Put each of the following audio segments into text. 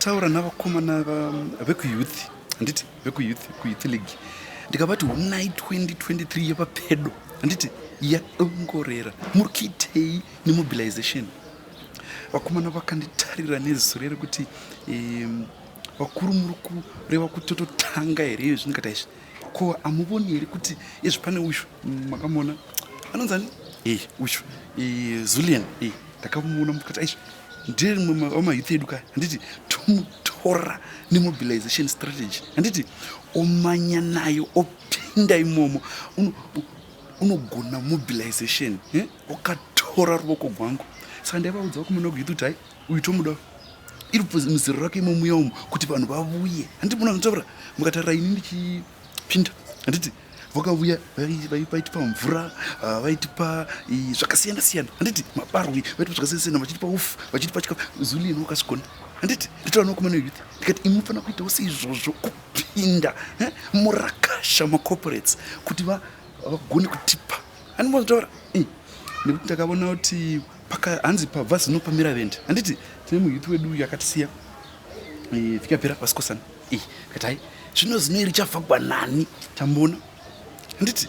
ndakataura navakomana vekuyouth handiti vekuyouth league ndikavati hunai 2023 yepapedo handiti yadongorera muri kuitei nemobilization. Vakomana vakanditarira neziso rere kuti vakuru muri kureva kuti tototanga here iyo zvindikata izvi ko amuvoni here kuti izvi pane uyu makamona anonzani uyu Zulian ndakamuona mukati izvi ndiri mumwe wamayouth edu kaya handiti tomutora nemobilization strategy handiti omanya nayo opinda imomo unogona mobilization okatora ruoko rwangu saka ndaivaudza vakomana vekuyouth kuti hai uyu tomuda iri muziro rake imomuya umo kuti vanhu vavuye handiti muna zvinotaura mukatarira ini ndichipinda handiti vakauya vaitipa mvura vaitipa zvakasiyana siyana handiti mabarwi vaitipa zvakasiyana siyana vachitipa ufu vachitipa chikafu Zulian wakazvigona handiti nditaura nokomana youth ndikati imi mufanira kuitawo seizvozvo kupinda murakasha macorporates kuti vagone kutipa handi mozvitaura nekuti ndakaona kuti hanzi pavhazi nopamira vendi handiti tine muyouth wedu yakatisiya vikapera vasikosana kati hai zvino zino richavhagwa nani tamboona handiti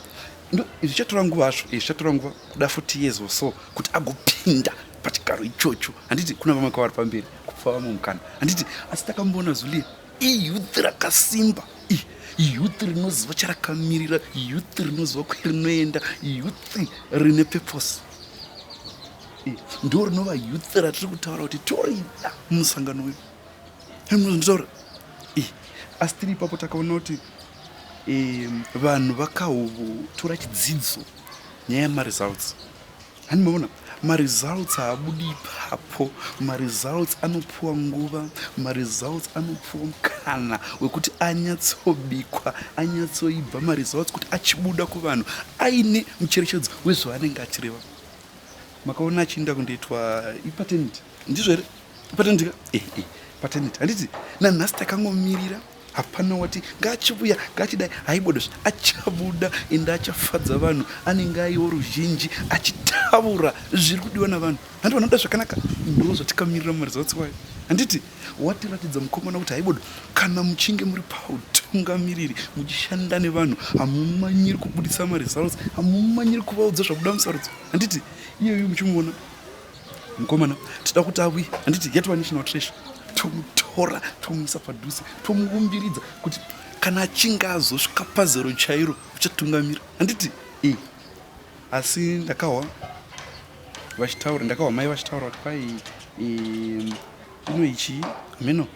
zvichatora nguva zvo zvichatora nguva kuda 40 years or so kuti agopinda pachigaro ichocho handiti kuna vamwe kavari pamberi kupa vamwe mukana handiti asi takamboona Zulian iyouth rakasimba youth rinoziva charakamirira youth rinoziva kwerinoenda youth rine purpose ndo rinova youth ratiri kutaura kuti torida mumusangano wedu nditaura asi tiri ipapo takaona kuti vanhu vakatora chidzidzo nyaya yemaresults hani maona maresults haabudi ipapo maresults anopuwa nguva maresults anopuwa mukana wekuti anyatsobikwa anyatsoibva maresults kuti achibuda kuvanhu aine mucherechedzo wezvaanenge achireva. Makaona achienda kundoitwa ipaternity ndizvo here ipaternity paternity handiti nanhasi takangomirira hapana wati ngaachibuya ngaachidai haibodozve achabuda ende achafadza vanhu anenge aiwo ruzhinji achitaura zviri kudiwa navanhu handi vanoda zvakanaka ndo zvatikamirira mumaresults wayo handiti watiratidza mukomana kuti haibodo kana muchinge muri pautungamiriri muchishanda nevanhu hamumanyiri kubudisa maresults hamumanyiri kuvaudza zvakuda musarudzo handiti iyeyu muchimuona mukomana tida kuti awi handiti yatova national treasure tomutora tomuisa padhuze tomuumbiridza kuti kana achinge azosvika pazero chairo uchatungamira handiti asi ndakahwa mai vachitaura kuti kwai ino ichi meno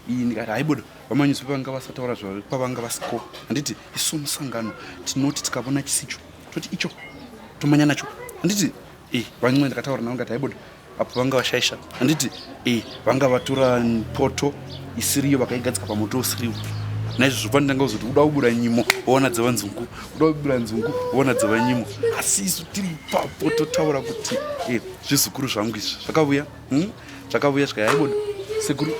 ndikati haibodo vamanyuzi vanga vasataura kwavanga vasiko handiti isu musangano tinoti tikavona chisicho toti icho tomanya nacho handiti vamwe ndakataura navo ngati haibodo apo vanga vashaisha handiti vanga vatora poto isiriyo vakaigadzika pamoto usiriwo naizvozvo pandanga kuzoti uda kubuda nyimo woona dzevanzungu uda kubuda nzungu woona dzevanyimo asi isu tiri ipapo totaura kuti zvizukuru zvangu izvi zvakavuya zvika haibodo sekuru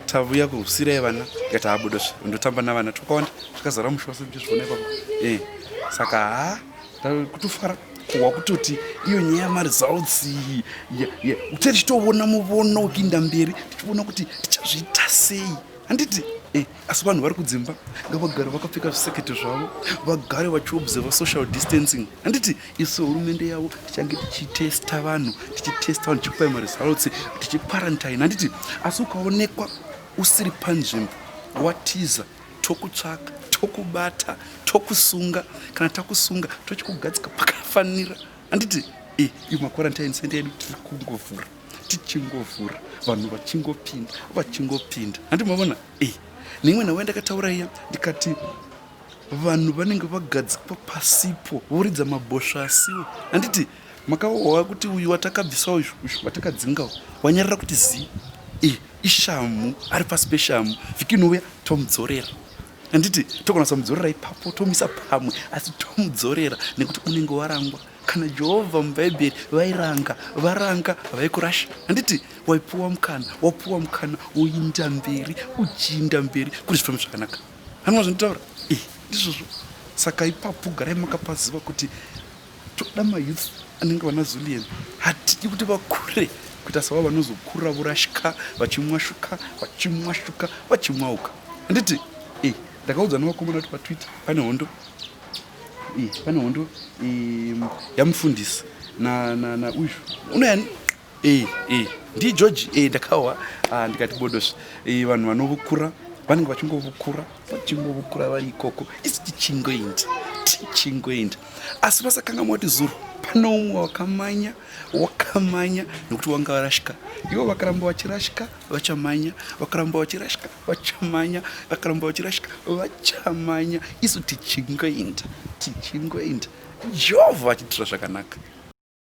tavuya kuhusirai vana ngati habodozve ndotamba navana twakawanda zvakazara musha wase muchizviona ipapo saka kutofara kuhwa kutoti iyo nyaya yamaresults kuti tichitoona muvono ukiinda mberi tichiona kuti tichazviita sei handiti asi vanhu vari kudzimba ngavagare vakapfeka zvisekete zvavo vagare vachiobserva social distancing handiti isu hurumende yavo tichange tichitesta vanhu tichipai maresults tichiparantine handiti asi ukaonekwa usiri panzvimbo watiza tokutsvaka tokubata tokusunga kana takusunga tochikugadzika pakafanira handiti makwarantine center yedu tiri kungovhura tichingovhura vanhu vachingopinda handi mavona neimwe nawe ndakataura iya ndikati vanhu vanenge vagadzikwa pasipo voridza mabhosva asiwo handiti makaohwa kuti uyu watakabvisawo uyu watakadzingawo wanyarira kuti zii ishamu ari pasi peshamu vhiki inouya tomudzorera handiti togona samudzorera ipapo tomisa pamwe asi tomudzorera nekuti unenge warangwa kana Jehovha mubhaibheri varanga vaikurasha handiti wapuwa mukana uinda mberi uchiinda mberi kuti zvifambe zvakanaka hanwa zvinotaura ndizvozvo saka ipapo garai makapaziva kuti toda mayouth anenge vana Zulian hatidi kuti vakure kuita sava vanozokura vorashika vachimwashuka vachimwashuka vachimwauka. Handiti ndakaudza nevakomana kuti patwitter pane hondo yamufundisi uyu unoyani ndigeorge ndakawa ndikati bodosva vanhu vanovukura vanenge vachingovukura vari ikoko isi tichingoenda asi vasakanga mati zuro pano umwe wakamanya nekuti wanga varashika ivo vakaramba vachirashika vachamanya vakaramba vachirashika vachamanya vakaramba vachirashika vachamanya isu tichingoenda jehovha achitira zvakanaka.